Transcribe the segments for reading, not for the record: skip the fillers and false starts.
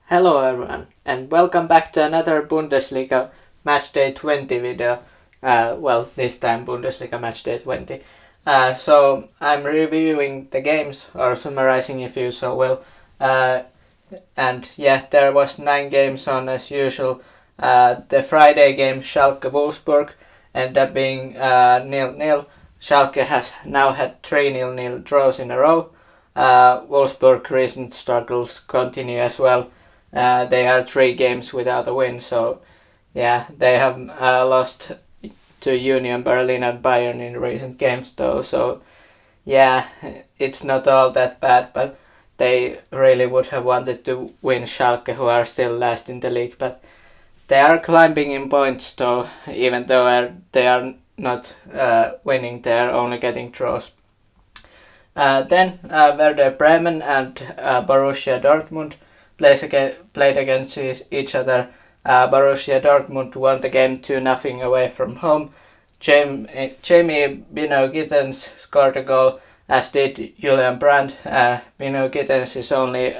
Hello everyone, and welcome back to another Bundesliga Matchday 20 video. This time Bundesliga Matchday 20. So I'm reviewing the games, or summarizing if you so will. There was 9 games on as usual. The Friday game, Schalke-Wolfsburg, ended up being 0-0. Schalke has now had 3 0-0 draws in a row. Wolfsburg recent struggles continue as well. They are 3 games without a win, so yeah, they have lost to Union Berlin and Bayern in recent games though, so yeah, it's not all that bad, but they really would have wanted to win Schalke, who are still last in the league, but they are climbing in points though, even though they are not winning, they are only getting draws. Then Werder Bremen and Borussia Dortmund played against each other. Borussia Dortmund won the game 2-0 away from home. Jamie Bino Gittens scored a goal, as did Julian Brandt. Bino Gittens is only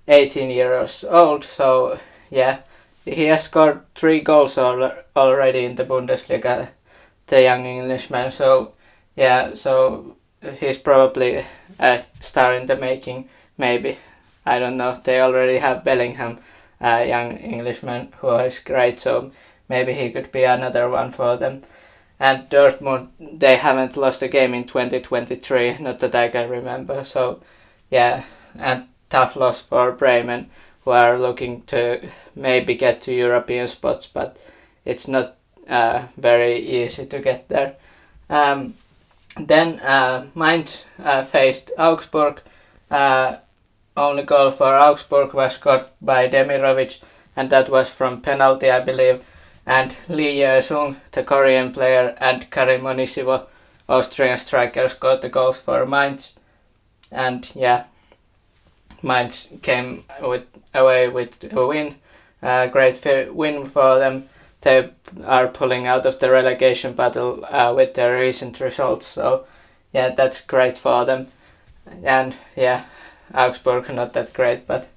18 years old, so yeah, he has scored 3 goals already in the Bundesliga, the young Englishman. So yeah, so he's probably a star in the making, maybe. I don't know. They already have Bellingham, a young Englishman who is great, so maybe he could be another one for them. And Dortmund, they haven't lost a game in 2023, not that I can remember. So yeah, and tough loss for Bremen, who are looking to maybe get to European spots, but it's not very easy to get there. Then Mainz faced Augsburg. Only goal for Augsburg was scored by Demirovic, and that was from penalty, I believe. And Lee Ye-sung, the Korean player, and Karim Onisivo, Austrian striker, scored the goals for Mainz. And yeah, Mainz came away with a win. Great win for them. They are pulling out of the relegation battle with their recent results, so yeah, that's great for them. And yeah, Augsburg not that great, but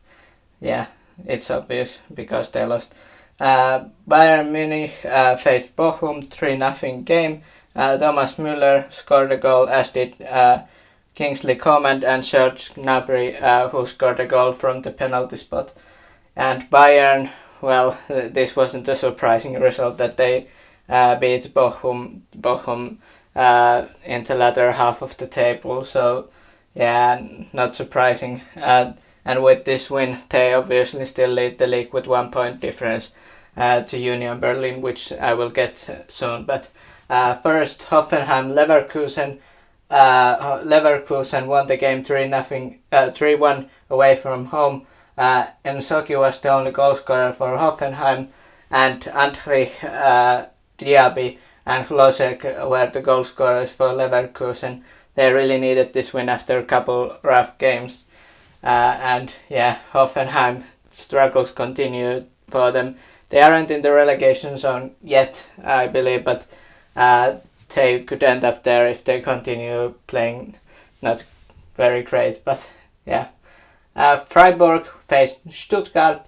yeah, it's obvious because they lost. Bayern Munich faced Bochum, 3-0 game. Thomas Müller scored a goal, as did Kingsley Coman and Serge Gnabry, who scored a goal from the penalty spot. And Bayern, well, this wasn't a surprising result that they beat Bochum in the latter half of the table, so yeah, not surprising. And with this win, they obviously still lead the league with 1 point difference to Union Berlin, which I will get soon. But first, Hoffenheim Leverkusen. Leverkusen won the game 3-1 away from home. Nsoki was the only goal scorer for Hoffenheim, and Andrich Diaby and Hlosek were the goal scorers for Leverkusen. They really needed this win after a couple rough games. And yeah, Hoffenheim struggles continue for them. They aren't in the relegation zone yet, I believe, but they could end up there if they continue playing not very great. But yeah, Freiburg faced Stuttgart.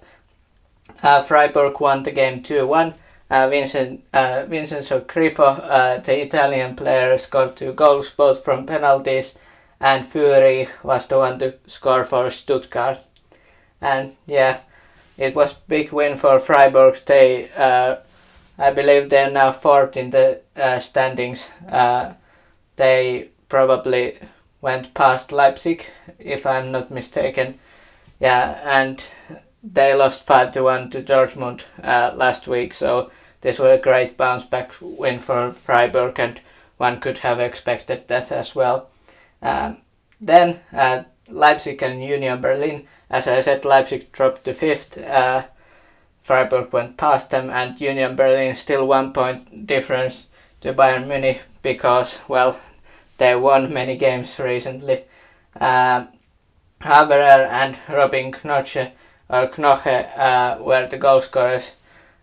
Freiburg won the game 2-1. Vincenzo Grifo, the Italian player, scored 2 goals, both from penalties, and Fury was the one to score for Stuttgart. And yeah, it was big win for Freiburg. They, I believe they're now 4th in the standings. They probably went past Leipzig, if I'm not mistaken. Yeah, and they lost 5-1 to Dortmund last week, so this was a great bounce back win for Freiburg, and one could have expected that as well. Then Leipzig and Union Berlin. As I said, Leipzig dropped to 5th. Freiburg went past them, and Union Berlin still 1 point difference to Bayern Munich because, well, they won many games recently. Haberer and Robin Knoche were the goal scorers.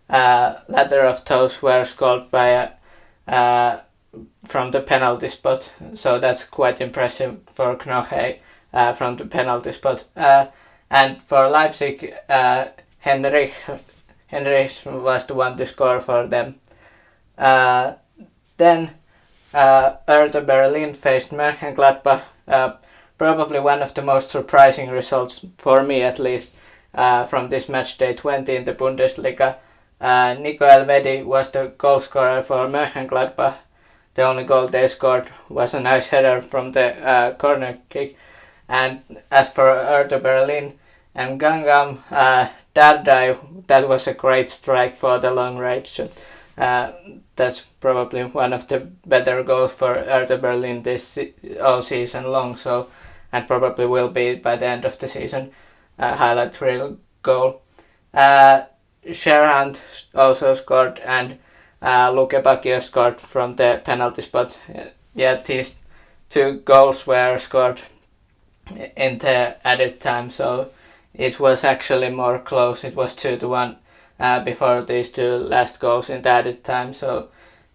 Latter of those were scored by from the penalty spot, so that's quite impressive for Knoche from the penalty spot. And for Leipzig, Henrich was the one to score for them. Then Hertha Berlin faced Mönchengladbach. Probably one of the most surprising results, for me at least, from this match day 20 in the Bundesliga. Nico Elvedi was the goal scorer for Mönchengladbach. The only goal they scored was a nice header from the corner kick. And as for Hertha Berlin and Gangam, that was a great strike for the long range shot. That's probably one of the better goals for Hertha Berlin this all season long. So, and probably will be by the end of the season, highlight reel goal. Sherhand also scored, and Luke Bacchio scored from the penalty spot. These two goals were scored in the added time, so it was actually more close. It was 2-1 before these two last goals in the added time. So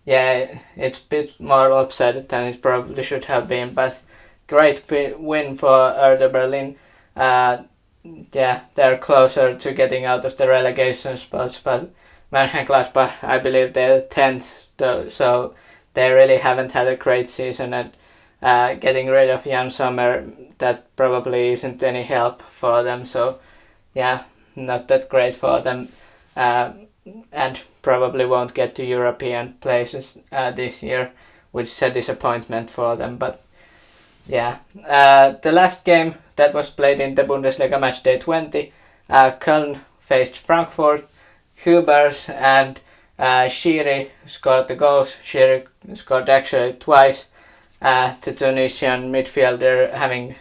yeah, it's a bit more lopsided than it probably should have been, but great win for Hertha Berlin. They're closer to getting out of the relegation spots, but Mönchengladbach, I believe they're 10th, so they really haven't had a great season, and getting rid of Jan Sommer, that probably isn't any help for them. So yeah, not that great for them, and probably won't get to European places this year, which is a disappointment for them. But yeah, the last game that was played in the Bundesliga Matchday 20, Köln faced Frankfurt. Hubers and Shiri scored the goals. Shiri scored actually twice. The Tunisian midfielder having,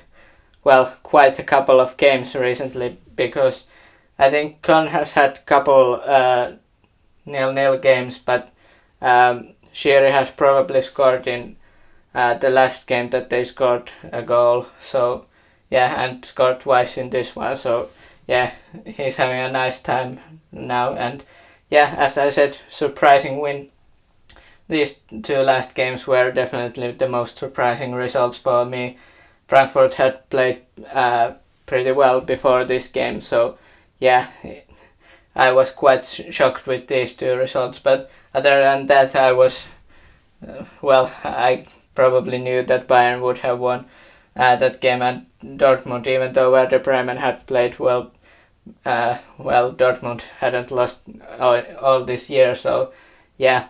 quite a couple of games recently, because I think Köln has had a couple 0-0 games, but Shiri has probably scored in the last game that they scored a goal. So yeah, and scored twice in this one. So yeah, he's having a nice time now, and yeah, as I said, surprising win. These two last games were definitely the most surprising results for me. Frankfurt had played pretty well before this game, so yeah, I was quite shocked with these two results. But other than that, I was, I probably knew that Bayern would have won that game, and Dortmund, even though Werder Bremen had played well, Dortmund hadn't lost all this year. So yeah,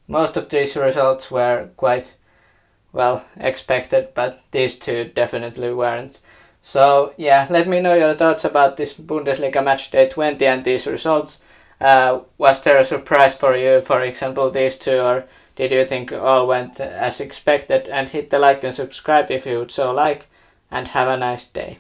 most of these results were quite expected, but these two definitely weren't. So yeah, let me know your thoughts about this Bundesliga Matchday 20 and these results. Was there a surprise for you, for example, these two, or did you think all went as expected? And hit the like and subscribe if you would so like, and have a nice day.